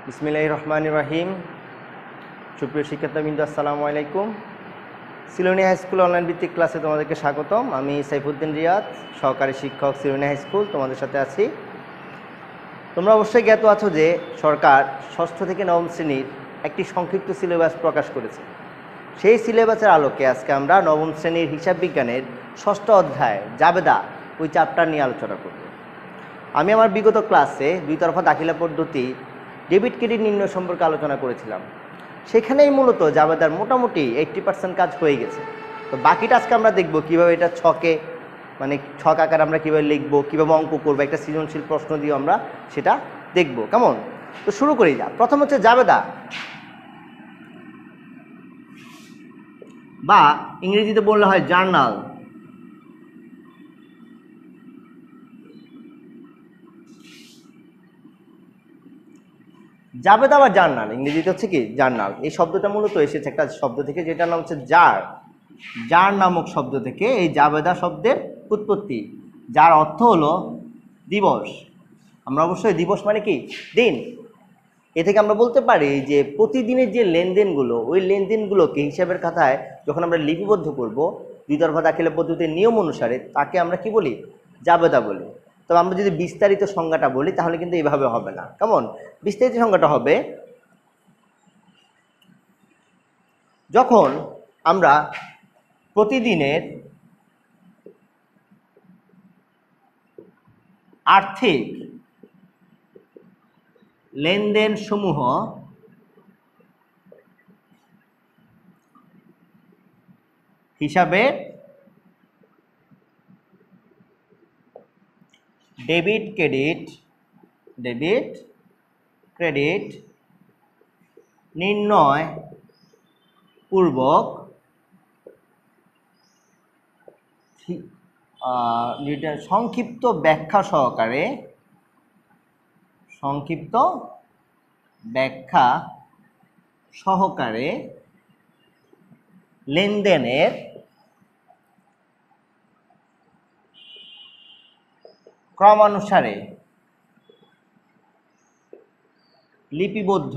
বিসমিল্লাহির রহমানির রহিম। সুপ্রিয় শিক্ষার্থীবৃন্দ, আসসালামু আলাইকুম। সিলোনি হাই স্কুল অনলাইন ভিত্তিক ক্লাসে তোমাদেরকে স্বাগতম। আমি সাইফুদ্দিন রিয়াদ, সহকারী শিক্ষক, সিলোনি হাই স্কুল, তোমাদের সাথে আছি। তোমরা অবশ্যই জ্ঞাত আছো যে সরকার ষষ্ঠ থেকে নবম শ্রেণীর একটি সংক্ষিপ্ত সিলেবাস প্রকাশ করেছে। সেই সিলেবাসের আলোকে আজকে আমরা নবম শ্রেণীর হিসাব বিজ্ঞানের ষষ্ঠ অধ্যায় জাবেদা ওই চ্যাপ্টার নিয়ে আলোচনা করব। আমি আমার বিগত ক্লাসে দুই তরফা দাখিলা পদ্ধতি ডেবিট ক্রেডিট নির্ণয় সম্পর্কে আলোচনা করেছিলাম। সেখানেই মূলত জাবেদার মোটামুটি 80% কাজ হয়ে গেছে। তো বাকিটা আজকে আমরা দেখব কীভাবে এটা ছকে ছক আকারে আমরা কীভাবে লিখবো, কীভাবে অঙ্ক করবো, একটা সৃজনশীল প্রশ্ন দিয়ে আমরা সেটা দেখব। কেমন? তো শুরু করি। প্রথম হচ্ছে জাবেদা, বা ইংরেজিতে বললে হয় জার্নাল। জাবেদা বা জার্নাল ইংরেজিতে হচ্ছে কি জার্নাল। এই শব্দটা মূলত এসেছে একটা শব্দ থেকে, যেটার নাম হচ্ছে জার নামক শব্দ থেকে এই জাবেদা শব্দের উৎপত্তি, যার অর্থ হলো দিবস। আমরা অবশ্যই দিবস মানে কি দিন। এ থেকে আমরা বলতে পারি যে প্রতিদিনের যে লেনদেনগুলো, ওই লেনদেনগুলোকে হিসাবের খাতায় যখন আমরা লিপিবদ্ধ করব দুই তরফা দাখিলা পদ্ধতির নিয়ম অনুসারে, তাকে আমরা কি বলি? জাবেদা বলি। তবে আমরা যদি বিস্তারিত সংজ্ঞাটা বলি তাহলে কিন্তু এইভাবে হবে না। কেমন? বিস্তারিত সংজ্ঞাটা হবে, যখন আমরা প্রতিদিনের আর্থিক লেনদেন সমূহ হিসাবে ডেবিট ক্রেডিট নির্ণয় পূর্বক সংক্ষিপ্ত ব্যাখ্যা সহকারে লেনদেনের ক্রমানুসারে লিপিবদ্ধ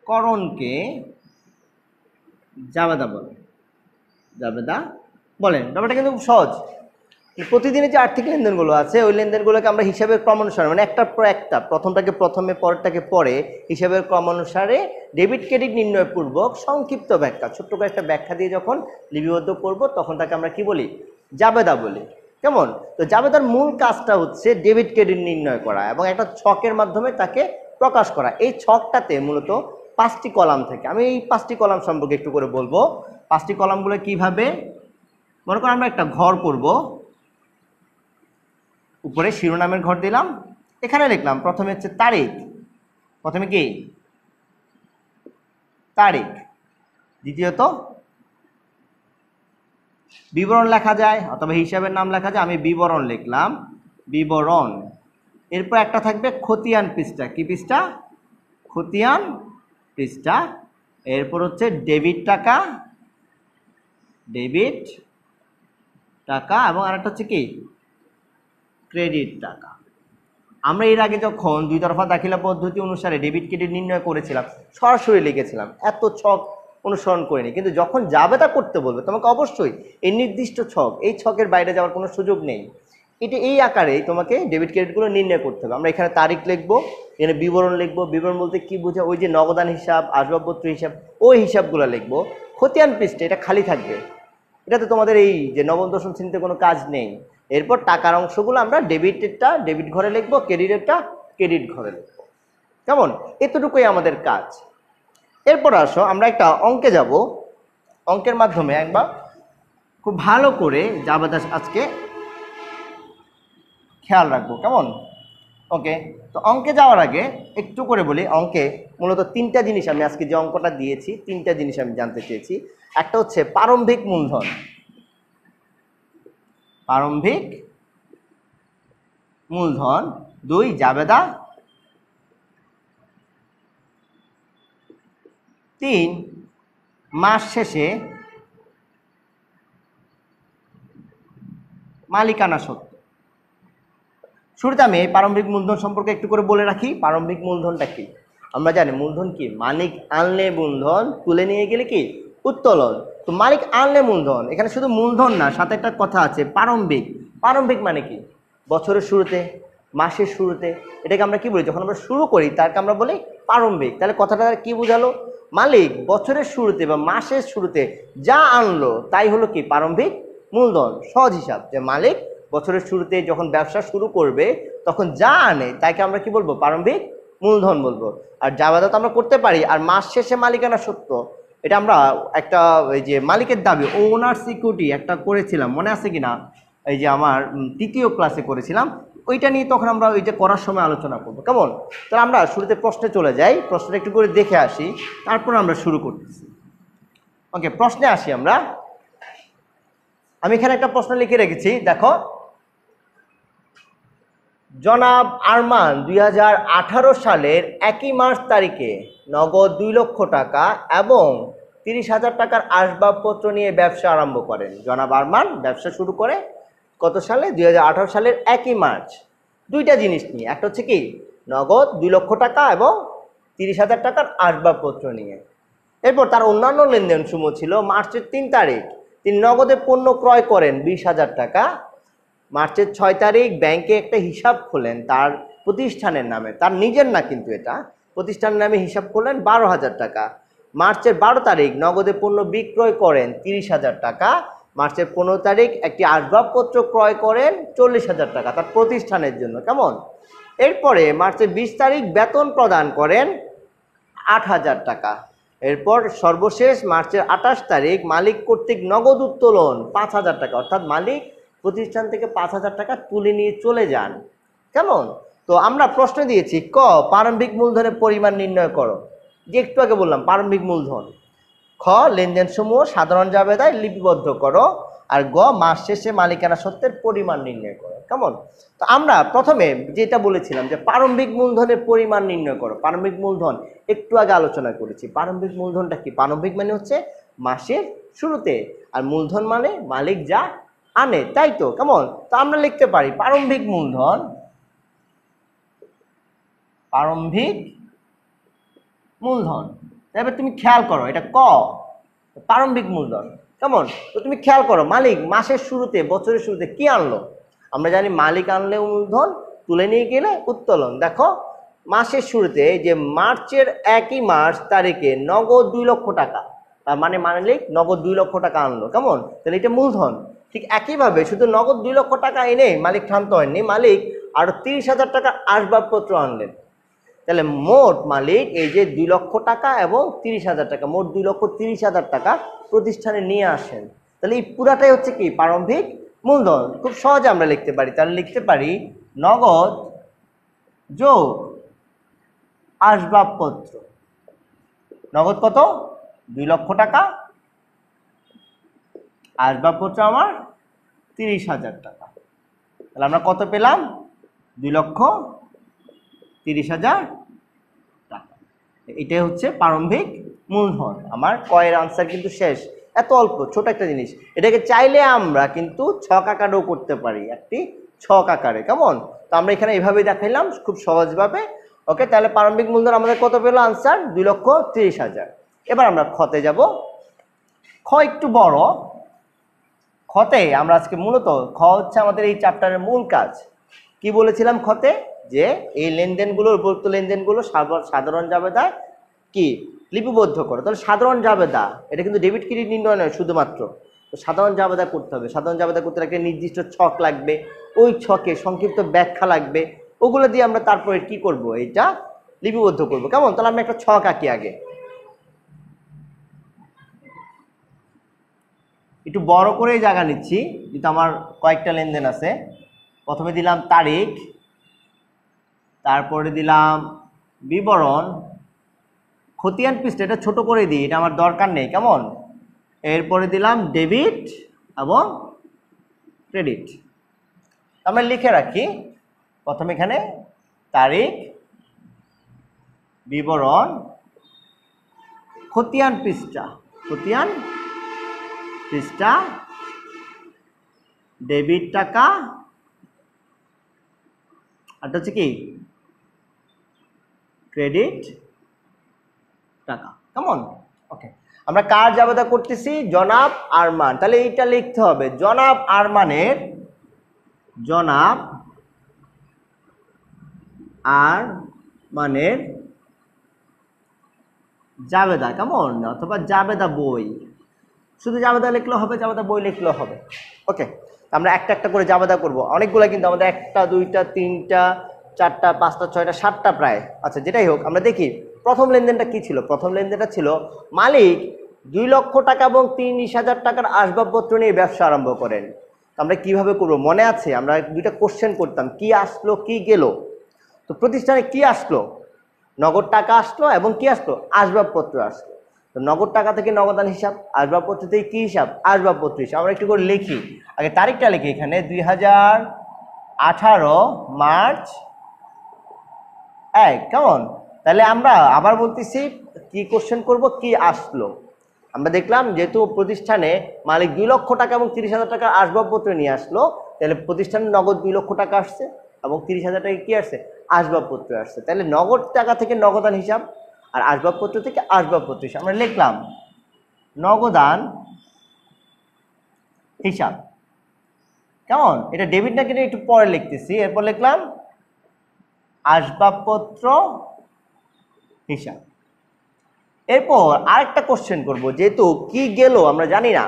করণকে জাবেদা বলেন। ব্যাপারটা কিন্তু খুব সহজ। প্রতিদিনের যে আর্থিক লেনদেনগুলো আছে, ওই লেনদেনগুলোকে আমরা হিসাবের ক্রমানুসারে, মানে একটার পর একটা, প্রথমটাকে প্রথমে পরেরটাকে পরে, হিসাবের ক্রমানুসারে ডেবিট ক্রেডিট নির্ণয় পূর্বক সংক্ষিপ্ত ব্যাখ্যা, ছোট্ট করে একটা ব্যাখ্যা দিয়ে যখন লিপিবদ্ধ করব তখন তাকে আমরা কি বলি? জাবেদা বলি। কেমন? তো জাবেদার মূল কাজটা হচ্ছে ডেবিট ক্রেডিট নির্ণয় করা এবং একটা ছকের মাধ্যমে তাকে প্রকাশ করা। এই ছকটাতে মূলত 5টি কলাম থাকে। আমি এই 5টি কলাম সম্পর্কে একটু করে বলবো। 5টি কলামগুলো কিভাবে, মনে করো আমরা একটা ঘর করব, উপরে শিরোনামের ঘর দিলাম, এখানে লিখলাম প্রথমে হচ্ছে তারিখ, প্রথমে কি তারিখ, দ্বিতীয়ত বিবরণ লেখা যায় অথবা হিসাবের নাম লেখা যায়, আমি বিবরণ লিখলাম, বিবরণ। এরপর একটা থাকবে খতিয়ান পৃষ্ঠা। কি পৃষ্ঠা? খতিয়ান পৃষ্ঠা। এরপর হচ্ছে ডেবিট টাকা এবং আরেকটা হচ্ছে কি ক্রেডিট টাকা। আমরা এর আগে যখন দুই তরফা দাখিলা পদ্ধতি অনুসারে ডেবিট ক্রেডিট নির্ণয় করেছিলাম, সরাসরি লিখেছিলাম, এত ছক অনুসরণ করিনি। কিন্তু যখন জাবেদা করতে বলবে তোমাকে অবশ্যই এই নির্দিষ্ট ছক, এই ছকের বাইরে যাওয়ার কোনো সুযোগ নেই। এটা এই আকারেই তোমাকে ডেবিট ক্রেডিটগুলো নির্ণয় করতে হবে। আমরা এখানে তারিখ লিখবো, এখানে বিবরণ লিখবো। বিবরণ বলতে কি বোঝায়? ওই যে নগদান হিসাব, আসবাবপত্র হিসাব, ওই হিসাবগুলো লিখবো। খতিয়ান পৃষ্ঠে এটা খালি থাকবে, এটাতে তোমাদের এই যে নবম দশম শ্রেণীতে কোনো কাজ নেই। এরপর টাকার অংশগুলো আমরা ডেবিটেরটা ডেবিট ঘরে লিখবো, ক্রেডিটেরটা ক্রেডিট ঘরে লিখবো। কেমন? এতটুকুই আমাদের কাজ। এরপর আসো আমরা একটা অঙ্কে যাব। অঙ্কের মাধ্যমে একবার খুব ভালো করে জাবেদা আজকে খেয়াল রাখবো। কেমন? ওকে। তো অঙ্কে যাওয়ার আগে একটু করে বলি, অঙ্কে মূলত 3টা জিনিস, আমি আজকে যে অঙ্কটা দিয়েছি 3টা জিনিস আমি জানতে চেয়েছি। একটা হচ্ছে প্রারম্ভিক মূলধন, 2 জাবেদা, 3 মাস শেষে মালিকানা সত্ত্ব। শুরুতে আমি এই প্রারম্ভিক মূলধন সম্পর্কে একটু করে বলে রাখি। প্রারম্ভিক মূলধনটা কি? আমরা জানি মূলধন কি, মালিক আনলে মূলধন, তুলে নিয়ে গেলে কি উত্তোলন। তো মালিক আনলে মূলধন, এখানে শুধু মূলধন না, সাথে একটা কথা আছে প্রারম্ভিক। প্রারম্ভিক মানে কি? বছরের শুরুতে, মাসের শুরুতে, এটাকে আমরা কি বলি? যখন আমরা শুরু করি তাকে আমরা বলি প্রারম্ভিক। তাহলে কথাটা কি বোঝালো? মালিক বছরের শুরুতে বা মাসের শুরুতে যা আনলো তাই হলো কি প্রারম্ভিক মূলধন। সহজ হিসাব যে মালিক বছরের শুরুতে যখন ব্যবসা শুরু করবে তখন যা আনে তাকে আমরা কি বলবো? প্রারম্ভিক মূলধন বলবো। আর জাবেদা তো আমরা করতে পারি। আর মাস শেষে মালিকানা সত্য, এটা আমরা একটা ওই যে মালিকের দাবি, ওনার সিকিউরিটি একটা করেছিলাম, মনে আছে কিনা? এই যে আমার তৃতীয় ক্লাসে করেছিলাম, ওইটা নিয়ে তখন আমরা ওইটা করার সময় আলোচনা করবো। কেমন? তাহলে আমরা শুরুতে প্রশ্নে চলে যাই, প্রশ্নটা একটু করে দেখে আসি, তারপর আমরা শুরু করতেছি। ওকে, প্রশ্নে আসি আমরা। আমি এখানে একটা প্রশ্ন লিখে রেখেছি, দেখো। জনাব আরমান 2018 সালের 1 মার্চ তারিখে নগদ 2 লক্ষ টাকা এবং 30,000 টাকার আসবাবপত্র নিয়ে ব্যবসা আরম্ভ করেন। জনাব আরমান ব্যবসা শুরু করে কত সালে? 2018 সালের 1 মার্চ। দুইটা জিনিস নিয়ে, একটা হচ্ছে কি নগদ 2 লক্ষ টাকা এবং 30,000 টাকার আসবাবপত্র নিয়ে। এরপর তার অন্যান্য লেনদেন সমূহ ছিল মার্চের 3 তারিখ তিনি নগদে পণ্য ক্রয় করেন 20,000 টাকা। মার্চের 6 তারিখ ব্যাংকে একটা হিসাব খোলেন তার প্রতিষ্ঠানের নামে, তার নিজের না কিন্তু, এটা প্রতিষ্ঠানের নামে হিসাব খোলেন 12,000 টাকা। মার্চের 12 তারিখ নগদে পণ্য বিক্রয় করেন 30,000 টাকা। মার্চের 15 তারিখ একটি আসবাবপত্র ক্রয় করেন 40,000 টাকা তার প্রতিষ্ঠানের জন্য। কেমন? এরপরে মার্চের 20 তারিখ বেতন প্রদান করেন 8,000 টাকা। এরপর সর্বশেষ মার্চের 28 তারিখ মালিক কর্তৃক নগদ উত্তোলন 5,000 টাকা, অর্থাৎ মালিক প্রতিষ্ঠান থেকে 5,000 টাকা তুলে নিয়ে চলে যান। কেমন? তো আমরা প্রশ্ন দিয়েছি ক প্রারম্ভিক মূলধনের পরিমাণ নির্ণয় করো, যে একটু আগে বললাম প্রারম্ভিক মূলধন। খ লেনদেন সমূহ সাধারণ জাবেদায় লিপিবদ্ধ করো। আর গ মাস শেষে মালিকানা সত্ত্বের পরিমাণ নির্ণয় করো। কেমন? তো আমরা প্রথমে যেটা বলেছিলাম যে প্রারম্ভিক মূলধনের পরিমাণ নির্ণয় করো। প্রারম্ভিক মূলধন একটু আগে আলোচনা করেছি। প্রারম্ভিক মূলধনটা কি? প্রারম্ভিক মানে হচ্ছে মাসের শুরুতে, আর মূলধন মানে মালিক যা আনে, তাই তো? কেমন? তো আমরা লিখতে পারি প্রারম্ভিক মূলধন, প্রারম্ভিক মূলধন। এবার তুমি খেয়াল করো, এটা ক প্রারম্ভিক মূলধন। কেমন? তো তুমি খেয়াল করো মালিক মাসের শুরুতে, বছরের শুরুতে কি আনলো? আমরা জানি মালিক আনলে মূলধন, তুলে নিয়ে গেলে উত্তোলন। দেখো মাসের শুরুতে যে মার্চের 1 মার্চ তারিখে নগদ 2 লক্ষ টাকা, তার মানে মালিক নগদ 2 লক্ষ টাকা আনলো। কেমন? তাহলে এটা মূলধন। ঠিক একইভাবে শুধু নগদ 2 লক্ষ টাকা এনে মালিক ক্ষান্ত হয়নি, মালিক আরো 30,000 টাকার আসবাবপত্র আনলেন। তাহলে মোট মালিক এই যে 2 লক্ষ টাকা এবং 30,000 টাকা, মোট 2,30,000 টাকা প্রতিষ্ঠানে নিয়ে আসেন। তাহলে এই পুরাটাই হচ্ছে কি প্রারম্ভিক মূলধন। খুব সহজে আমরা লিখতে পারি, তাহলে লিখতে পারি নগদ যোগ আসবাবপত্র। নগদ কত? 2 লক্ষ টাকা, আসবাবপত্র আমার 30,000 টাকা। তাহলে আমরা কত পেলাম? 2,30,000 টাকা। এটাই হচ্ছে প্রারম্ভিক মূলধন। আমার কয়ের আনসার কিন্তু শেষ। এত অল্প ছোট একটা জিনিস, এটাকে চাইলে আমরা কিন্তু ছক আকারেও করতে পারি, একটি ছক আকারে। কেমন? তো আমরা এখানে এইভাবে দেখাইলাম খুব সহজভাবে। ওকে, তাহলে প্রারম্ভিক মূলধন আমাদের কত পেলো? আনসার 2,30,000। এবার আমরা খতে যাব। খ একটু বড়। খতে আমরা আজকে মূলত, খ হচ্ছে আমাদের এই চ্যাপ্টারের মূল কাজ। কি বলেছিলাম খতে? যে এই লেনদেনগুলো, উপরোক্ত লেনদেনগুলো সাধারণ জাবেদা কি লিপিবদ্ধ করো। তাহলে সাধারণ জাবেদা এটা কিন্তু ডেবিট ক্রেডিট নির্ণয় নয় শুধুমাত্র, তো সাধারণ জাবেদা করতে হবে। সাধারণ জাবেদা করতে একটা নির্দিষ্ট ছক লাগবে, ওই ছকে সংক্ষিপ্ত ব্যাখ্যা লাগবে, ওগুলো দিয়ে আমরা তারপরে কি করব? এটা লিপিবদ্ধ করব। কেমন? তাহলে আমি একটা ছক আঁকি আগে, একটু বড় করে জায়গা নিচ্ছি, যেহেতু আমার কয়েকটা লেনদেন আছে। প্রথমে দিলাম তারিখ, তারপরে দিলাম বিবরণ, খতিয়ান পৃষ্ঠা এটা ছোট করে দিই, এটা আমার দরকার নেই। কেমন? এরপরে দিলাম ডেবিট এবং ক্রেডিট। আমরা লিখে রাখি প্রথমে এখানে তারিখ, বিবরণ, খতিয়ান পৃষ্ঠা, খতিয়ান পৃষ্ঠা, ডেবিট টাকা, আরটা হচ্ছে কি ক্রেডিট টাকা। কেমন? ওকে, আমরা কার জাবেদা করতেছি? জনাব আরমান। তাহলে এইটা লিখতে হবে, জনাব আরমানের, জনাব আরমানের জাবেদা। কেমন? অথবা জাবেদা বই, শুধু জাবেদা লিখলেও হবে, জাবেদা বই লিখলেও হবে। ওকে, আমরা একটা একটা করে জাবেদা করব, অনেকগুলো কিন্তু আমাদের, একটা দুইটা তিনটা চারটা পাঁচটা ছয়টা সাতটা প্রায়। আচ্ছা, যেটাই হোক, আমরা দেখি প্রথম লেনদেনটা কি ছিল। প্রথম লেনদেনটা ছিল মালিক 2 লক্ষ টাকা এবং 30,000 টাকার আসবাবপত্র নিয়ে ব্যবসা আরম্ভ করেন। আমরা কিভাবে করব মনে আছে? আমরা দুইটা কোশ্চেন করতাম, কি আসলো কি গেল। তো প্রতিষ্ঠানে কি আসলো? নগদ টাকা আসলো এবং কি আসলো? আসবাবপত্র আসলো। তো নগদ টাকা থেকে নগদান হিসাব, আসবাবপত্র থেকে কি হিসাব? আসবাবপত্র হিসাব। আমরা একটু করে লিখি, আগে তারিখটা লিখি এখানে 2018 মার্চ 1। কেমন? তাহলে আমরা আবার বলতেছি কি কোশ্চেন করব, কি আসলো। আমরা দেখলাম যেহেতু প্রতিষ্ঠানে মালিক 2 লক্ষ টাকা এবং 30,000 টাকার আসবাবপত্র নিয়ে আসলো, তাহলে প্রতিষ্ঠানে নগদ 2 লক্ষ টাকা আসছে এবং 30,000 টাকা কি আসছে? আসবাবপত্র আসছে। তাহলে নগদ টাকা থেকে নগদান হিসাব আর আসবাবপত্র থেকে আসবাবপত্র হিসাব। আমরা লিখলাম নগদান হিসাব। কেমন? এটা ডেবিট না কিনে একটু পরে লিখতেছি। এরপর লিখলাম আসবাবপত্র হিসাব। এরপর আরেকটা কোশ্চেন করব, যেহেতু কি গেল আমরা জানি না।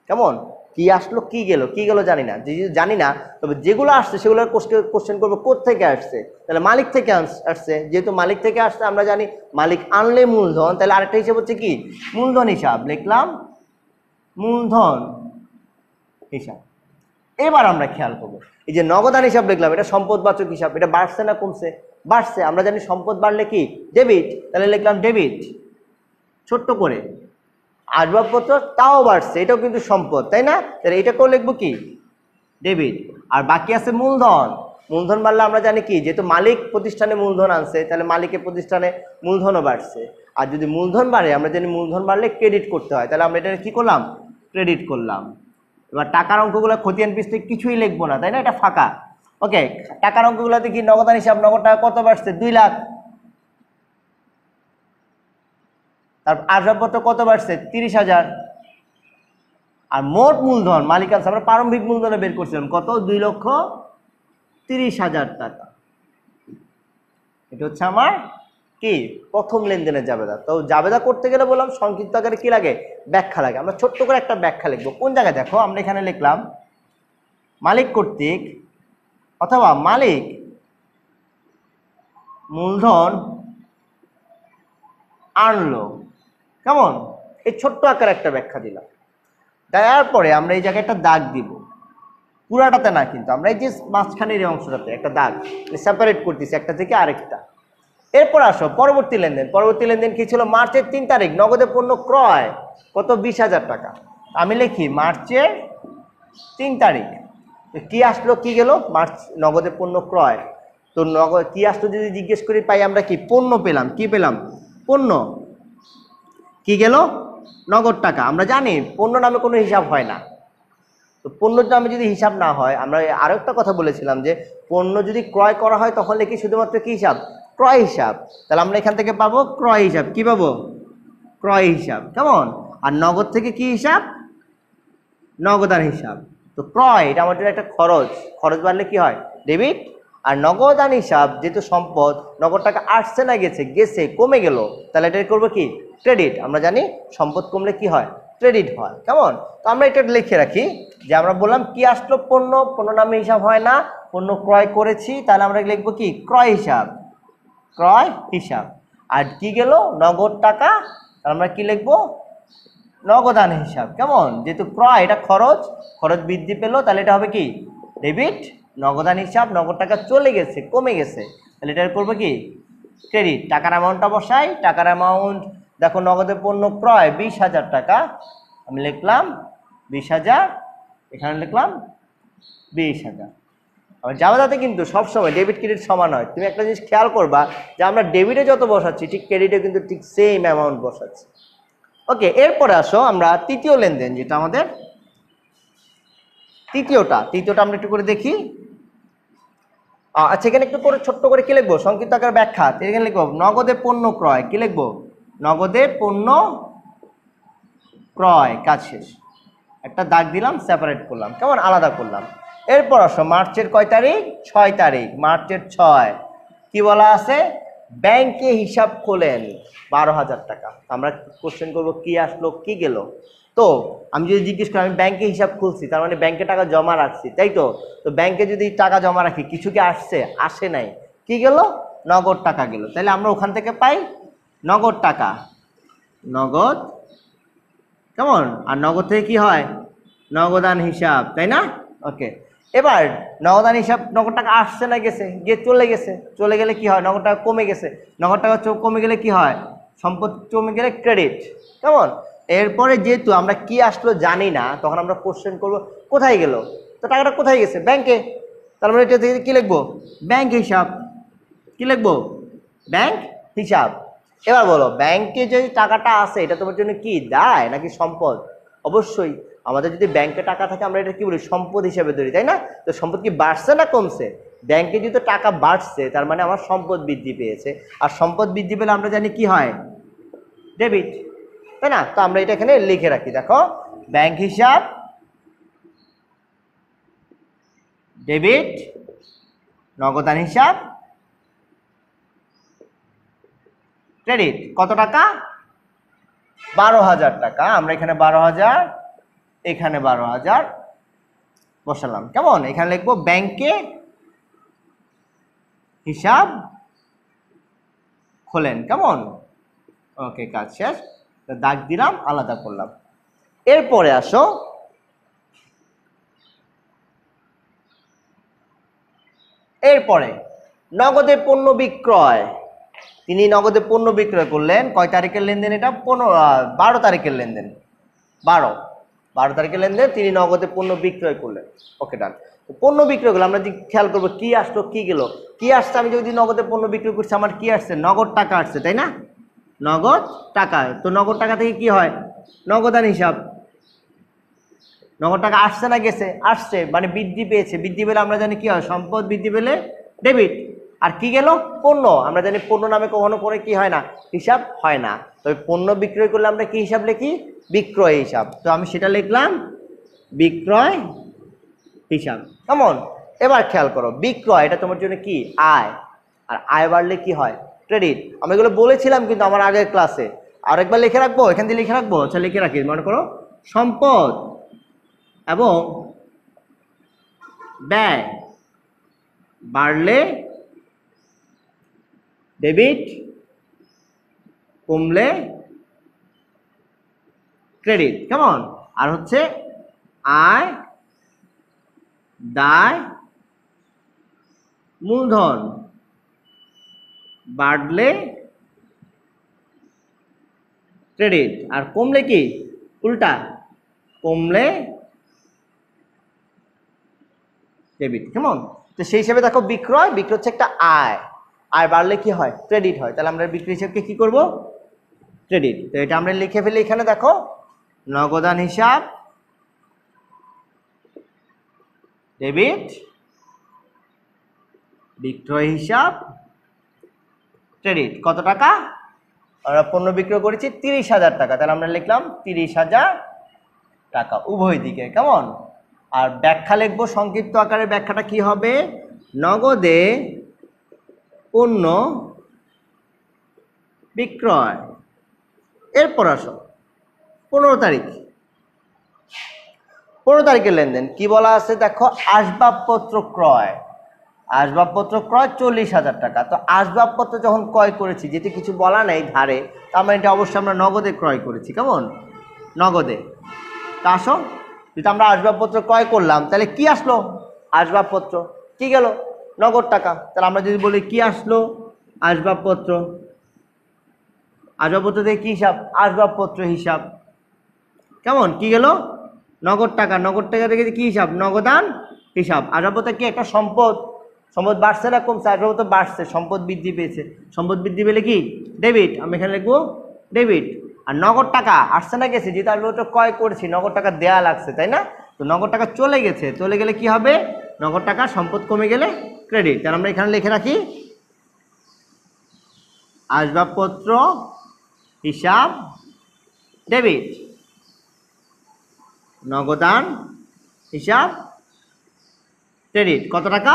কেমন? কি আসলো কি গেল, কি গেল জানি না। যে জানি না, তবে যেগুলো আসছে সেগুলোর কোশ্চেন করবো কোত্থেকে আসছে। তাহলে মালিক থেকে আসছে, যেহেতু মালিক থেকে আসছে আমরা জানি মালিক আনলে মূলধন, তাহলে আরেকটা হিসাব হচ্ছে কি মূলধন হিসাব। লিখলাম মূলধন হিসাব। এবার আমরা খেয়াল করবো, এই যে নগদান হিসাব লিখলাম, এটা সম্পদবাচক হিসাব। এটা বাড়ছে না কমছে? বাড়ছে। আমরা জানি সম্পদ বাড়লে কি ডেবিট, তাহলে লিখলাম ডেবিট ছোট্ট করে। আসবাবপত্র তাও বাড়ছে, এটাও কিন্তু সম্পদ, তাই না? তাহলে এটাকেও লিখবো কি ডেবিট। আর বাকি আছে মূলধন। মূলধন বাড়লে আমরা জানি কি, যেহেতু মালিক প্রতিষ্ঠানে মূলধন আনছে, তাহলে মালিকের প্রতিষ্ঠানে মূলধনও বাড়ছে। আর যদি মূলধন বাড়ে, আমরা জানি মূলধন বাড়লে ক্রেডিট করতে হয়, তাহলে আমরা এটা কি করলাম? ক্রেডিট করলাম। এবার টাকার অঙ্কগুলো খতিয়ান পৃষ্ঠে কিছুই লিখবো না, তাই না? এটা ফাঁকা। ওকে, টাকার অঙ্কগুলোতে কি নগদান হিসাব, নগদ টাকা কত বাড়ছে? 2 লাখ। তারপর আসবাবপত্র কত বাড়ছে? 30,000। আর মোট মূলধন মালিক আছে, আমরা প্রারম্ভিক মূলধনে বের করছিলাম কত? 2,30,000 টাকা। এটা হচ্ছে আমার কি প্রথম লেনদেনের জাবেদা। তো জাবেদা করতে গেলে বললাম সংক্ষিপ্ত আকারে কি লাগে? ব্যাখ্যা লাগে। আমরা ছোট্ট করে একটা ব্যাখ্যা লিখবো। কোন জায়গায় দেখো, আমরা এখানে লিখলাম মালিক কর্তৃক অথবা মালিক মূলধন আনলো। কেমন? এই ছোট্ট আকারে একটা ব্যাখ্যা দিলাম। দেওয়ার পরে আমরা এই জায়গায় একটা দাগ দিব, পুরাটাতে না কিন্তু, আমরা এই যে মাঝখানের এই অংশটাতে একটা দাগ সেপারেট করতেছি একটা থেকে আরেকটা। এরপর আসো পরবর্তী লেনদেন। পরবর্তী লেনদেন কি ছিল? মার্চের 3 তারিখ নগদে পণ্য ক্রয় কত? 20,000 টাকা। আমি লিখি মার্চের 3 তারিখ কি আসলো কি গেল? মার্চ নগদে পণ্য ক্রয়। তো নগদ কি আসলো যদি জিজ্ঞেস করি, পাই আমরা কি পণ্য পেলাম। কি পেলাম? পণ্য। কি গেল? নগদ টাকা। আমরা জানি পণ্য নামে কোনো হিসাব হয় না। তো পণ্যর নামে যদি হিসাব না হয়, আমরা আরো একটা কথা বলেছিলাম যে পণ্য যদি ক্রয় করা হয় তখন লিখি শুধুমাত্র কি হিসাব? ক্রয় হিসাব। তাহলে আমরা এখান থেকে পাবো ক্রয় হিসাব। কি পাবো? ক্রয় হিসাব। কেমন? আর নগদ থেকে কি হিসাব? নগদান হিসাব। তো ক্রয় এটা আমাদের একটা খরচ, খরচ বাড়লে কি হয়? ডেবিট। আর নগদান হিসাব যেহেতু সম্পদ, নগদ টাকা আসছে না গেছে? গেছে, কমে গেল, তাহলে এটা করবো কি ক্রেডিট। আমরা জানি সম্পদ কমলে কি হয়? ক্রেডিট হয়। কেমন? তো আমরা এটা লিখে রাখি যে আমরা বললাম কি আসলো? পণ্য। পণ্য নামে হিসাব হয় না, পণ্য ক্রয় করেছি, তাহলে আমরা লিখবো কি ক্রয় হিসাব। ক্রয় হিসাব। আর কি গেল? নগদ টাকা, তাহলে আমরা কি লিখবো? নগদান হিসাব। কেমন? যেহেতু ক্রয় এটা খরচ, খরচ বৃদ্ধি পেলো, তাহলে এটা হবে কি ডেবিট। নগদান হিসাব, নগদ টাকা চলে গেছে, কমে গেছে, তাহলে এটা করবো কি ক্রেডিট। টাকার অ্যামাউন্টটা বসাই। টাকার অ্যামাউন্ট দেখো, নগদে পণ্য ক্রয় 20,000 টাকা, আমি লিখলাম 20,000, এখানে লিখলাম 20,000। আর জাবেদাতে কিন্তু সবসময় ডেবিট ক্রেডিট সমান হয়। তুমি একটা জিনিস খেয়াল করবা যে আমরা ডেবিটে যত বসাচ্ছি ঠিক ক্রেডিটে কিন্তু ঠিক সেম অ্যামাউন্ট বসাচ্ছি। ওকে, এরপরে আসো আমরা তৃতীয় লেনদেন, যেটা আমাদের তৃতীয়টা আমরা একটু করে দেখি। আচ্ছা, এখানে একটু করে ছোট্ট করে কি লিখবো, সংক্ষিপ্ত আকার ব্যাখ্যা। এখানে লিখবো নগদে পণ্য ক্রয়, কি লিখবো, নগদে পণ্য ক্রয়, কাজ শেষ। একটা দাগ দিলাম, সেপারেট করলাম, কেমন, আলাদা করলাম। এরপর আসো মার্চের কয় তারিখ, 6 তারিখ, মার্চের 6। কি বলা আছে, ব্যাংকে হিসাব খোলেন 12,000 টাকা। আমরা কোশ্চেন করবো কি আসলো কি গেল। তো আমি যদি জিজ্ঞেস করি আমি ব্যাংকে হিসাব খুলছি, তার মানে ব্যাংকে টাকা জমা রাখছি, তাই তো। তো ব্যাংকে যদি টাকা জমা রাখি, কিছু কি আসছে, আসে নাই, কি গেল, নগদ টাকা গেল। তাহলে আমরা ওখান থেকে পাই নগদ টাকা, নগদ, কেমন, আর নগদ থেকে কি হয়, নগদান হিসাব, তাই না। ওকে, এবার নগদান হিসাব, নগদ টাকা আসছে না গেছে, গিয়ে চলে গেছে, চলে গেলে কি হয়, নগদ টাকা কমে গেছে, নগদ টাকা কমে গেলে কি হয়, সম্পদ কমে গেলে ক্রেডিট, কেমন। এরপরে যেহেতু আমরা কি আসলো জানি না, তখন আমরা কোশ্চেন করব কোথায় গেল, তো টাকাটা কোথায় গেছে, ব্যাংকে। তার মানে এটা থেকে কি লিখবো, ব্যাংক হিসাব, কি লিখবো, ব্যাংক হিসাব। এবার বলো, ব্যাংকে যে টাকাটা আছে এটা তোমার জন্য কি দায় নাকি সম্পদ? অবশ্যই আমাদের যদি ব্যাংকে টাকা থাকে আমরা এটা কি বলি, সম্পদ হিসেবে ধরি, তাই না। তো সম্পদ কি বাড়ছে না কমছে, ব্যাংকে যেহেতু টাকা বাড়ছে তার মানে আমার সম্পদ বৃদ্ধি পেয়েছে, আর সম্পদ বৃদ্ধি পেলে আমরা জানি কি হয়, ডেবিট, তাই না। তো আমরা এটা এখানে লিখে রাখি, দেখো ব্যাংক হিসাব, ডেবিট, নগদান হিসাব, ক্রেডিট। কত টাকা, 12,000 টাকা। আমরা এখানে 12,000, এখানে 12,000 বসালাম, কেমন। এখানে লিখবো ব্যাংকে হিসাব খোলেন, কেমন। ওকে, কাজ শেষ, দাগ দিলাম, আলাদা করলাম। এরপরে আসো এরপরে নগদে পণ্য বিক্রয়। তিনি নগদে পণ্য বিক্রয় করলেন, কয় তারিখের লেনদেন এটা, 12 তারিখের লেনদেন, 12 তারিখের লেনদেন, তিনি নগদে পণ্য বিক্রয় করলেন। ওকে, ডান। পণ্য বিক্রয় করলে আমরা খেয়াল করবো কি আসলো কি গেল। কি আসছে, আমি যদি নগদে পণ্য বিক্রয় করছি আমার কি আসছে, নগদ টাকা আসছে, তাই না, নগদ টাকা। তো নগদ টাকা থেকে কি হয়, নগদান হিসাব। নগদ টাকা আসছে না গেছে, আসছে, মানে বৃদ্ধি পেয়েছে, বৃদ্ধি পেলে আমরা জানি কি হয়, সম্পদ বৃদ্ধি পেলে ডেবিট। আর কি গেল, পণ্য। আমরা জানি পণ্য নামে কখনো করে কি হয় না, হিসাব হয় না। তবে পণ্য বিক্রয় করলে আমরা কি হিসাব লিখি, বিক্রয় হিসাব। তো আমি সেটা লিখলাম বিক্রয় হিসাব, কেমন। এবার খেয়াল করো, বিক্রয় এটা তোমার জন্য কি, আয়, আর আয় বাড়লে কি হয়, ক্রেডিট। আমি এগুলো বলেছিলাম কিন্তু আমার আগের ক্লাসে, আরেকবার লিখে রাখবো, এখান দিয়ে লিখে রাখবো। আচ্ছা, লিখে রাখি, মনে করো সম্পদ এবং ব্যয় বাড়লে ডেবিট, কমলে ক্রেডিট, কেমন। আর হচ্ছে আয়, দায়, মূলধন বাড়লে ক্রেডিট, আর কমলে কি, উল্টা, কমলে ডেবিট, কেমন। তো সেই হিসেবে দেখো বিক্রয়, বিক্রয় হচ্ছে একটা আয়, আয় বাড়লে কি হয়, ক্রেডিট হয়। তাহলে আমরা বিক্রয় হিসাবকে কি করব, ক্রেডিট। তো এটা আমরা লিখে ফেলি, এখানে দেখো নগদান হিসাব, ডেবিট, বিক্রয় হিসাব, ক্রেডিট। কত টাকা, আমরা পণ্য বিক্রয় করেছি 30,000 টাকা, তাহলে আমরা লিখলাম 30,000 টাকা উভয় দিকে, কেমন। আর ব্যাখ্যা লিখবো, সংক্ষিপ্ত আকারে ব্যাখ্যাটা কি হবে, নগদে পণ্য বিক্রয়। এরপর আসো 15 তারিখ, 15 তারিখের লেনদেন কি বলা আছে, দেখো আসবাবপত্র ক্রয়, আসবাবপত্র ক্রয় 40,000 টাকা। তো আসবাবপত্র যখন ক্রয় করেছি, যেহেতু কিছু বলা নেই ধারে, তার মানে এটা অবশ্যই আমরা নগদে ক্রয় করেছি, কেমন, নগদে। তা আসো, যেহেতু আমরা আসবাবপত্র ক্রয় করলাম, তাহলে কি আসলো, আসবাবপত্র, কি গেল, নগদ টাকা। তাহলে আমরা যদি বলি কি আসলো, আসবাবপত্র, আসবাবপত্র থেকে কি হিসাব, আসবাবপত্র হিসাব, কেমন, কি গেল, নগদ টাকা, নগদ টাকা থেকে কি হিসাব, নগদান হিসাব। আসবাবপত্র কি একটা সম্পদ, সম্পদ বাড়ছে না কমছে, আসবাবপত্র বাড়ছে, সম্পদ বৃদ্ধি পেয়েছে, সম্পদ বৃদ্ধি পেলে কি, ডেবিট। আমি এখানে লিখবো ডেবিট। আর নগদ টাকা আসছে না গেছে, যেহেতু আসবাবপত্র ক্রয় করেছি, নগদ টাকা দেয়া লাগছে, তাই না। তো নগদ টাকা চলে গেছে, চলে গেলে কি হবে, নগদ টাকা, সম্পদ কমে গেলে ক্রেডিট। তাহলে আমরা এখানে লিখে রাখি আসবাবপত্র হিসাব ডেবিট, নগদান হিসাব ক্রেডিট। কত টাকা?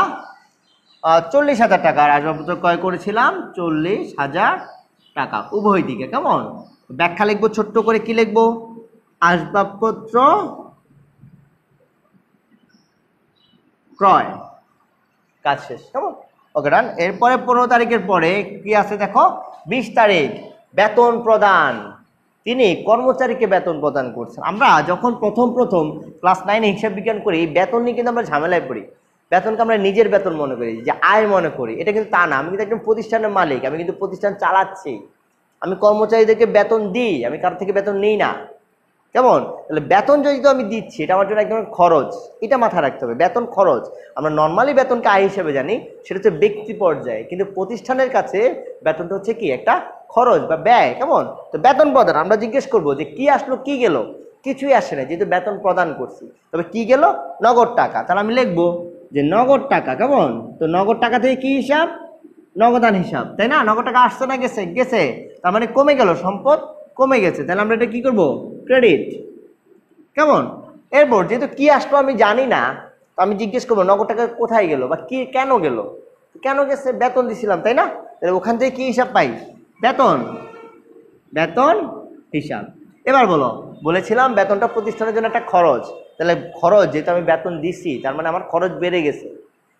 40,000 টাকা। আর আসবাবপত্র ক্রয় করেছিলাম 40,000 টাকা উভয় দিকে। কেমন? ব্যাখ্যা লিখবো ছোট্ট করে, কি লিখবো? আসবাবপত্র ক্রয়, কাজ শেষ। কেমন? ওকে ডান। এরপরে 15 তারিখের পরে কি আছে দেখো, 20 তারিখ বেতন প্রদান। তিনি কর্মচারীকে বেতন প্রদান করছেন। আমরা যখন প্রথম ক্লাস 9-এ হিসাব বিজ্ঞান করি, বেতন নিয়ে কিন্তু আমরা ঝামেলায় পড়ি। বেতনকে আমরা নিজের বেতন মনে করি, যে আয় মনে করি। এটা কিন্তু তা না। আমি কিন্তু একজন প্রতিষ্ঠানের মালিক, আমি কিন্তু প্রতিষ্ঠান চালাচ্ছি, আমি কর্মচারীদেরকে বেতন দিই, আমি কারোর থেকে বেতন নিই না। কেমন? তাহলে বেতন যদি আমি দিচ্ছি, এটা আমার জন্য একদম খরচ, এটা মাথায় রাখতে হবে। বেতন খরচ। আমরা নর্মালি বেতনকে আয় হিসেবে জানি, সেটা হচ্ছে ব্যক্তি পর্যায়ে, কিন্তু প্রতিষ্ঠানের কাছে বেতনটা হচ্ছে কি একটা খরচ বা ব্যয়। কেমন? তো বেতন প্রদান আমরা জিজ্ঞেস করবো যে কি আসলো কি গেল? কিছুই আসে না, যেহেতু বেতন প্রদান করছি। তবে কি গেল? নগদ টাকা। তাহলে আমি লিখবো যে নগদ টাকা। কেমন? তো নগদ টাকা থেকে কি হিসাব? নগদান হিসাব, তাই না? নগদ টাকা আসছে না গেছে? গেছে। তার মানে কমে গেল, সম্পদ কমে গেছে। তাহলে আমরা এটা কি করব? ক্রেডিট। কেমন? এরপর যেহেতু কি আসলো আমি জানি না, তো আমি জিজ্ঞেস করবো নগদ টাকা কোথায় গেল বা কি কেন গেল। কেন গেছে? বেতন দিছিলাম, তাই না? তাহলে ওখান থেকে কি হিসাব পাই? বেতন, বেতন হিসাব। এবার বলো, বলেছিলাম বেতনটা প্রতিষ্ঠানের জন্য একটা খরচ। তাহলে খরচ, যেহেতু আমি বেতন দিছি, তার মানে আমার খরচ বেড়ে গেছে।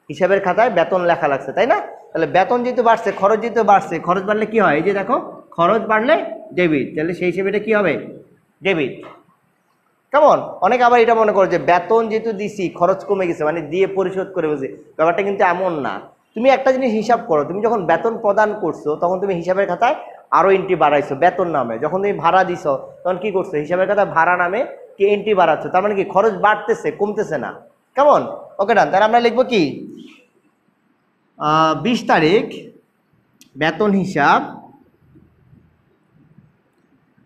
হিসাবের খাতায় বেতন লেখা লাগছে, তাই না? তাহলে বেতন যেহেতু বাড়ছে, খরচ যেহেতু বাড়ছে, খরচ বাড়লে কি হয়? এই যে দেখো, খরচ বাড়লে ডেবিট। তাহলে সেই হিসেবে এটা কি হবে? ডেবিট। কেমন? অনেকে আবার এটা মনে করো যে বেতন যেহেতু দিছি, খরচ কমে গেছে, মানে দিয়ে পরিশোধ করে বুঝি। ব্যাপারটা কিন্তু এমন না। তুমি একটা জিনিস হিসাব করো, তুমি যখন বেতন প্রদান করছো, তখন তুমি হিসাবের খাতায় আরো এন্ট্রি বাড়াইছো বেতন নামে। যখন তুমি ভাড়া দিছো, তখন কি করছো? হিসাবের খাতায় ভাড়া নামে কি এন্ট্রি বাড়াচ্ছ। তার মানে কি খরচ বাড়তেছে, কমতেছে না। কেমন? ওকে ডান। তাহলে আমরা লিখবো কি? 20 তারিখ বেতন হিসাব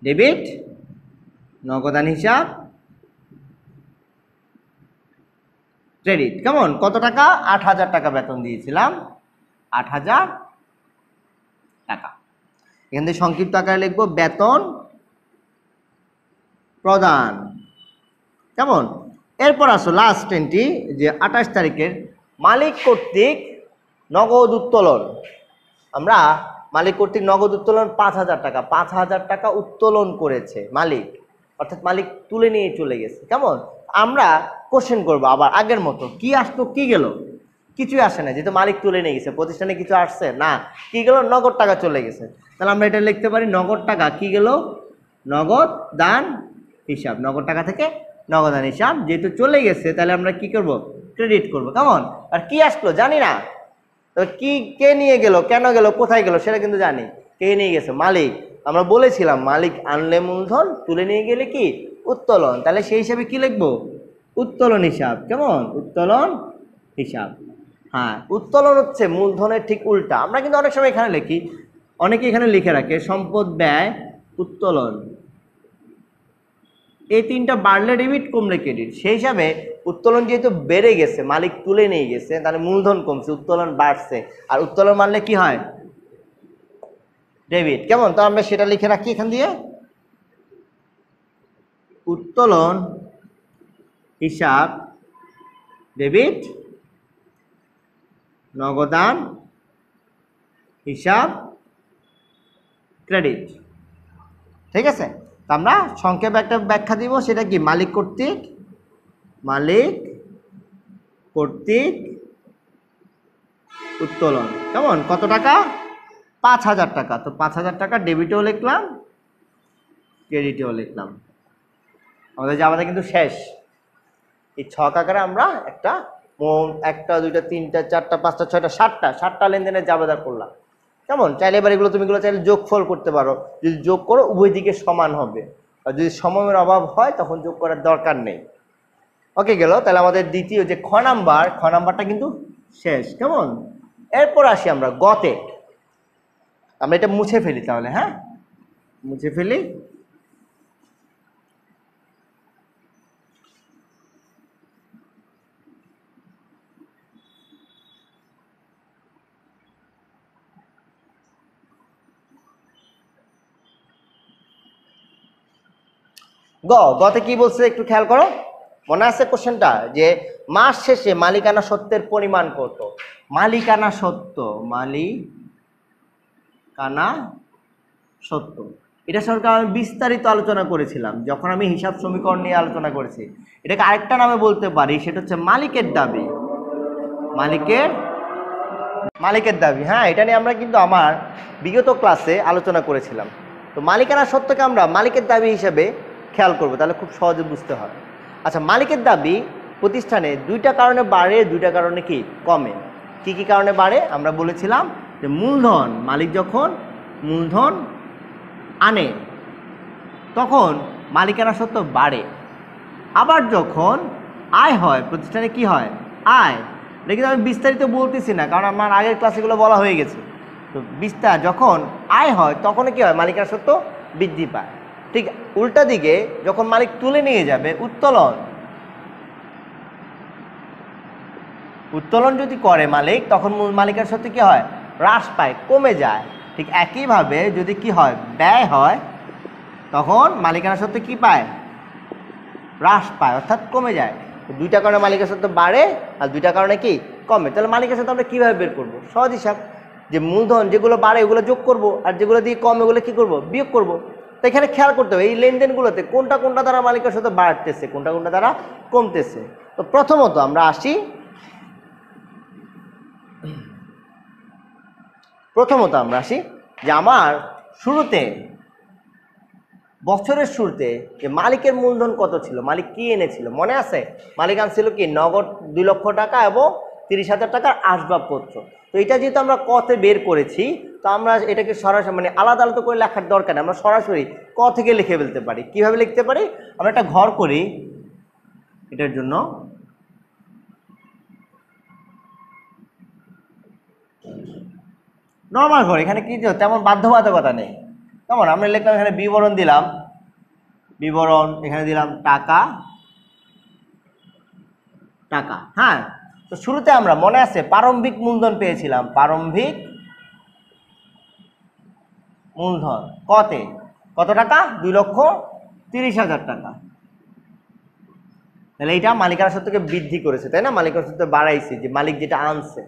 ডেবিট, নগদান হিসাব ক্রেডিট। কেমন? কত টাকা? 8,000 টাকা বেতন দিয়েছিলাম, 8,000 টাকা। এখান থেকে সংক্ষিপ্ত আকারে লিখবো বেতন প্রদান। কেমন? এরপর আসো লাস্ট এন্ট্রি, যে 28 তারিখের মালিক কর্তৃক নগদ উত্তোলন। আমরা মালিক কর্তৃক নগদ উত্তোলন 5,000 টাকা, 5,000 টাকা উত্তোলন করেছে মালিক, অর্থাৎ মালিক তুলে নিয়ে চলে গেছে। কেমন? আমরা কোশ্চেন করবো আবার আগের মতো, কি আসলো কি গেল? কিছুই আসে না, যেহেতু মালিক তুলে নিয়ে গেছে। প্রতিষ্ঠানে কিছু আসছে না, কি গেল? নগদ টাকা চলে গেছে। তাহলে আমরা এটা লিখতে পারি নগদ টাকা কি গেল? নগদ দান হিসাব। নগদ টাকা থেকে নগদান হিসাব যেহেতু চলে গেছে, তাহলে আমরা কি করব? ক্রেডিট করব। কেমন? আর কি আসলো জানি না, তো কি কে নিয়ে গেল, কেন গেল, কোথায় গেল সেটা কিন্তু জানি। কে নিয়ে গেছে? মালিক। আমরা বলেছিলাম মালিক আনলে মূলধন, তুলে নিয়ে গেলে কি? উত্তোলন। তাহলে সেই হিসাবে কি লিখবো? উত্তোলন হিসাব। কেমন? উত্তোলন হিসাব। হ্যাঁ, উত্তোলন হচ্ছে মূলধনের ঠিক উল্টা। আমরা কিন্তু অনেক সময় এখানে লিখি, অনেকে এখানে লিখে রাখে সম্পদ ব্যয় উত্তোলন। এই তিনটা বাড়লে ডেবিট, কমলে ক্রেডিট। সেই হিসাবে উত্তোলন যেহেতু বেড়ে গেছে, মালিক তুলে নিয়ে গেছে, তাহলে মূলধন কমছে, উত্তোলন বাড়ছে। আর উত্তোলন মানলে কি হয়? ডেবিট। কেমন? তো আমরা সেটা লিখে রাখি এখান দিয়ে, উত্তোলন হিসাব ডেবিট, নগদান হিসাব ক্রেডিট। ঠিক আছে? তো আমরা সংক্ষেপে একটা ব্যাখ্যা দিব, সেটা কি? মালিক কর্তৃক উত্তোলন। কেমন? কত টাকা? 5,000 টাকা। তো 5,000 টাকা ডেবিটেও লিখলাম, ক্রেডিটেও লিখলাম। আমাদের জামাতে কিন্তু শেষ। এই ছক আকারে আমরা একটা 1টা 2টা 3টা 4টা 5টা 6টা 7টা লেনদেনের জাবেদা করলাম। কেমন? চাইলে এবার এগুলো তুমি চাইলে যোগফল করতে পারো। যদি যোগ করো উভয় দিকে সমান হবে, আর যদি সময়ের অভাব হয় তখন যোগ করার দরকার নেই। ওকে গেল। তাহলে আমাদের দ্বিতীয় যে খ নাম্বারটা কিন্তু শেষ। কেমন? এরপর আসি আমরা গতে। আমরা এটা মুছে ফেলি তাহলে। হ্যাঁ, মুছে ফেলি। গতে কি বলছে একটু খেয়াল করো, মনে আছে কোশ্চেনটা যে মাস শেষে মালিকানা সত্ত্বের পরিমাণ কত? মালিকানা সত্ত্ব, মালিকানা সত্ত্ব এটা সরকার আমি বিস্তারিত আলোচনা করেছিলাম যখন আমি হিসাব সমীকরণ নিয়ে আলোচনা করেছি। এটাকে আরেকটা নামে বলতে পারি, সেটা হচ্ছে মালিকের দাবি। মালিকের দাবি, হ্যাঁ, এটা নিয়ে আমরা কিন্তু আমার বিগত ক্লাসে আলোচনা করেছিলাম। তো মালিকানা সত্ত্বকে আমরা মালিকের দাবি হিসেবে খেয়াল করব, তাহলে খুব সহজে বুঝতে হয়। আচ্ছা, মালিকের দাবি প্রতিষ্ঠানে দুইটা কারণে বাড়ে, দুইটা কারণে কি কমে। কি কি কারণে বাড়ে? আমরা বলেছিলাম যে মূলধন, মালিক যখন মূলধন আনে তখন মালিকানা সত্ত্ব বাড়ে। আবার যখন আয় হয়, প্রতিষ্ঠানে কি হয়? আয়। এটা কিন্তু আমি বিস্তারিত বলতেছি না, কারণ আমার আগের ক্লাসেগুলো বলা হয়ে গেছে। তো যখন আয় হয় তখন কি হয়? মালিকানা সত্ত্ব বৃদ্ধি পায়। ঠিক উল্টা দিকে যখন মালিক তুলে নিয়ে যাবে, উত্তোলন যদি করে মালিক, তখন মালিকানা সত্ত্ব কি হয়? হ্রাস পায়, কমে যায়। ঠিক একইভাবে যদি কি হয়? ব্যয় হয়, তখন মালিকানা সত্ত্ব কি পায়? হ্রাস পায়, অর্থাৎ কমে যায়। দুইটা কারণে মালিকানা সত্ত্ব বাড়ে আর দুইটা কারণে কি কমে। তাহলে মালিকানা সত্ত্ব আমরা কীভাবে বের করবো? সহজ হিসাব, যে মূলধন যেগুলো বাড়ে ওগুলো যোগ করব, আর যেগুলো দিয়ে কমে ওগুলো কী করবো? বিয়োগ করব। তো এখানে খেয়াল করতে হবে এই লেনদেনগুলোতে কোনটা কোনটা দ্বারা মালিকানা সত্ত্ব বাড়তেছে, কোনটা কোনটা দ্বারা কমতেছে। তো প্রথমত আমরা আসি, যে আমার বছরের শুরুতে যে মালিকের মূলধন কত ছিল, মালিক কি এনেছিল মনে আছে? মালিক আনছিল কি? নগদ 2 লক্ষ টাকা এবং 30,000 টাকার আসবাবপত্র। তো এটা যেহেতু আমরা কতে বের করেছি, তো আমরা এটাকে সরাসরি মানে আলাদা আলাদা করে লেখার দরকার নেই, আমরা সরাসরি ক থেকে লিখে ফেলতে পারি। কিভাবে লিখতে পারি? আমরা একটা ঘর করি এটার জন্য। নর্মাল ঘর, এখানে কি তেমন বাধ্যবাধকতা নেই। কেমন? আমরা লিখলাম এখানে বিবরণ দিলাম, এখানে দিলাম টাকা। হ্যাঁ, তো শুরুতে আমরা মনে আছে প্রারম্ভিক মূলধন পেয়েছিলাম, প্রারম্ভিক মূলধন কত টাকা? 2,30,000 টাকা। তাহলে এটা মালিকানা সত্ত্বকে বৃদ্ধি করেছে, তাই না? মালিকানা সত্ত্ব বাড়াইছে, যে মালিক যেটা আনছে।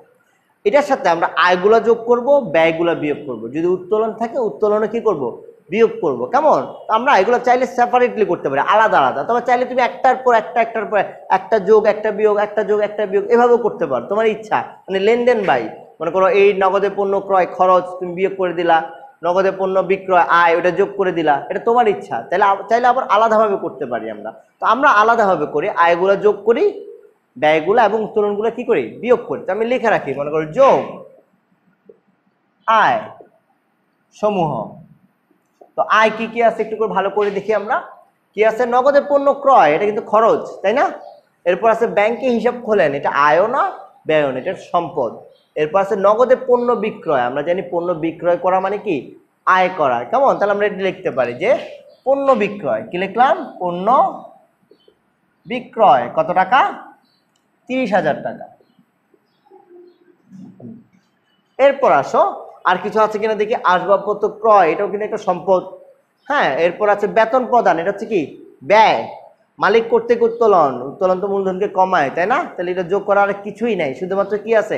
এটার সাথে আমরা আয়গুলা যোগ করব, ব্যয়গুলা বিয়োগ করব। যদি উত্তোলন থাকে, উত্তোলনে কি করব? বিয়োগ করব। কেমন? আমরা এগুলো চাইলে সেপারেটলি করতে পারি, আলাদা আলাদা। তবে চাইলে তুমি একটার পর একটা যোগ, একটা বিয়োগ, একটা যোগ, একটা বিয়োগ, এভাবেও করতে পারো, তোমার ইচ্ছা। মানে লেনদেন বাই, মনে করো এই নগদে পণ্য ক্রয় খরচ তুমি বিয়োগ করে দিলা, নগদে পণ্য বিক্রয় আয় ওটা যোগ করে দিলা, এটা তোমার ইচ্ছা। চাইলে আবার আলাদাভাবে করতে পারি আমরা। তো আমরা আলাদাভাবে করি, আয়গুলো যোগ করি, ব্যয়গুলো এবং উত্তোলনগুলো কি করি? বিয়োগ করি। তো আমি লিখে রাখি, মনে করো যোগ আয় সমূহ। তো আয় কি কি আছে একটু করে ভালো করে দেখি আমরা। কি আছে? নগদে পণ্য ক্রয়, এটা কিন্তু খরচ, তাই না? এরপর আছে ব্যাংকে হিসাব খোলেন, এটা আয়ও না ব্যয়ও না, এটা সম্পদ। এরপর আছে নগদে পণ্য বিক্রয়, আমরা জানি পণ্য বিক্রয় করা মানে কি? আয় করা। কেমন? তাহলে আমরা এটা লিখতে পারি যে পণ্য বিক্রয়, কি লিখলাম? পণ্য বিক্রয় কত টাকা? 30,000 টাকা। এরপর আসো আর কিছু আছে কিনা দেখি। আসবাবপত্র ক্রয়, এটাও কিন্তু একটা সম্পদ। হ্যাঁ, এরপর আছে বেতন প্রদান, এটা হচ্ছে কি? ব্যয়। মালিক কর্তৃক উত্তোলন তো মূলধনকে কমায়, তাই না? তাহলে এটা যোগ করার আর কিছুই নাই, শুধুমাত্র কি আছে?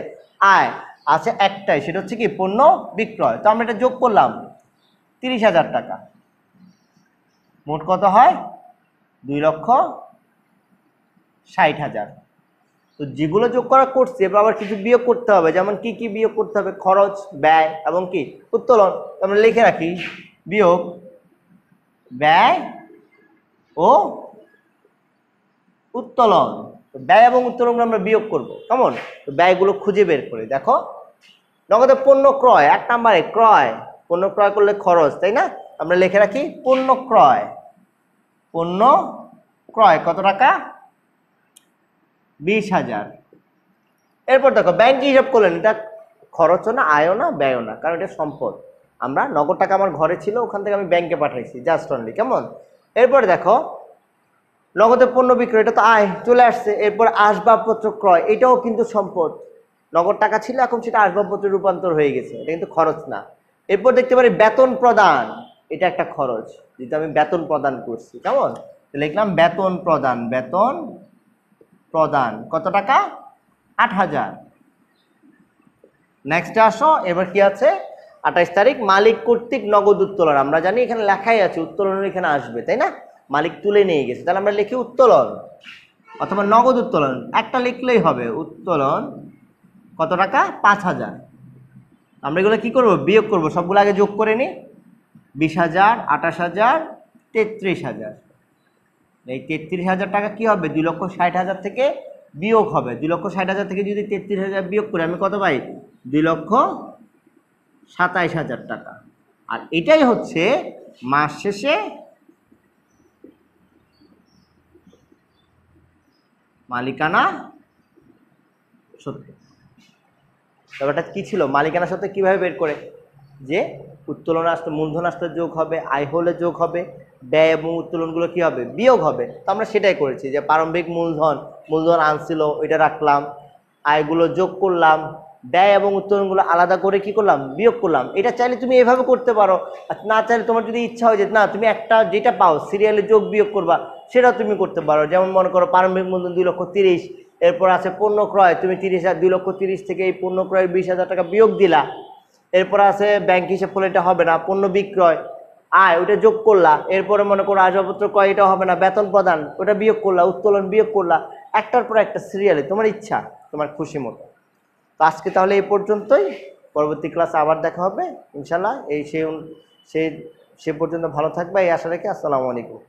আয় আছে একটাই, সেটা হচ্ছে কি? পণ্য বিক্রয়। তো আমরা এটা যোগ করলাম 30,000 টাকা। মোট কত হয়? 2,60,000। তো যেগুলো যোগ করা করছি, এবার আবার কিছু বিয়োগ করতে হবে। যেমন কি কি বিয়োগ করতে হবে? খরচ, ব্যয় এবং কি? উত্তোলন। আমরা লিখে রাখি বিয়োগ ব্যয় ও উত্তোলন। ব্যয় এবং উত্তোলন আমরা বিয়োগ করব। কেমন? তো ব্যয়গুলো খুঁজে বের করে দেখো। নগদে পণ্য ক্রয়, 1 নম্বরে ক্রয়, পণ্য ক্রয় করলে খরচ, তাই না? আমরা লিখে রাখি পণ্য ক্রয় কত টাকা? 20,000। এরপর দেখো ব্যাংকে হিসাব করলেন, এটা খরচও না, আয়ও না, ব্যয়ও না, কারণ এটা সম্পদ। আমরা নগদ টাকা আমার ঘরে ছিল, ওখান থেকে আমি ব্যাংকে পাঠাইছি জাস্ট অনলি। কেমন? এরপরে দেখো নগদে পণ্য বিক্রয়, এটা তো আয় চলে আসছে। এরপর আসবাবপত্র ক্রয়, এটাও কিন্তু সম্পদ। নগদ টাকা ছিল, এখন সেটা আসবাবপত্রে রূপান্তর হয়ে গেছে, এটা কিন্তু খরচ না। এরপর দেখতে পারি বেতন প্রদান, এটা একটা খরচ, যেটা আমি বেতন প্রদান করছি। কেমন? লিখলাম বেতন প্রদান, বেতন প্রদান কত টাকা? 8,000। নেক্সটে আসো, এবার কি আছে? 28 তারিখ মালিক কর্তৃক নগদ উত্তোলন। আমরা জানি এখানে লেখাই আছে উত্তোলনের এখানে আসবে, তাই না? মালিক তুলে নিয়ে গেছে, তাহলে আমরা লিখি উত্তোলন অথবা নগদ উত্তোলন, একটা লিখলেই হবে। উত্তোলন কত টাকা? 5,000। আমরা এগুলো কি করব? বিয়োগ করব। সবগুলো আগে যোগ করে নিই। 20,000, 28,000, 33,000। এই 33,000 টাকা কি হবে? 2,60,000 থেকে বিয়োগ হবে। 2,60,000 থেকে যদি 33,000 বিয়োগ করি আমি কত পাই? 2,27,000 টাকা। আর এটাই হচ্ছে মাস শেষে মালিকানা সত্য। ব্যাপারটা কি ছিল? মালিকানা সত্ত্বে কিভাবে বের করে? যে উত্তোলন আসতে মূলধন আসতে যোগ হবে, আয় হলে যোগ হবে, ব্যয় এবং উত্তোলনগুলো কি হবে? বিয়োগ হবে। তো আমরা সেটাই করেছি যে প্রারম্ভিক মূলধন আনছিল ওইটা রাখলাম, আয়গুলো যোগ করলাম, ব্যয় এবং উত্তোলনগুলো আলাদা করে কি করলাম? বিয়োগ করলাম। এটা চাইলে তুমি এভাবে করতে পারো, আর না চাইলে তোমার যদি ইচ্ছা হয় যে না তুমি একটা যেটা পাও সিরিয়ালে যোগ বিয়োগ করবা, সেটাও তুমি করতে পারো। যেমন মনে করো প্রারম্ভিক মূলধন 2,30,000, এরপর আছে পণ্য ক্রয়, তুমি 2,30,000 থেকে এই পণ্য ক্রয় 20,000 টাকা বিয়োগ দিলা। এরপর আছে ব্যাংক হিসেব করলে এটা হবে না, পণ্য বিক্রয় আয় ওটা যোগ করলা। এরপরে মনে করো আসবাবপত্র ক্রয়, এটা হবে না, বেতন প্রদান ওটা বিয়োগ করলা, উত্তোলন বিয়োগ করলা, একটার পর একটা সিরিয়ালে তোমার ইচ্ছা, তোমার খুশি মতো। তো আজকে তাহলে এই পর্যন্তই। পরবর্তী ক্লাসে আবার দেখা হবে ইনশাল্লাহ। সে পর্যন্ত ভালো থাকবে এই আশা রেখে আসসালামু আলাইকুম।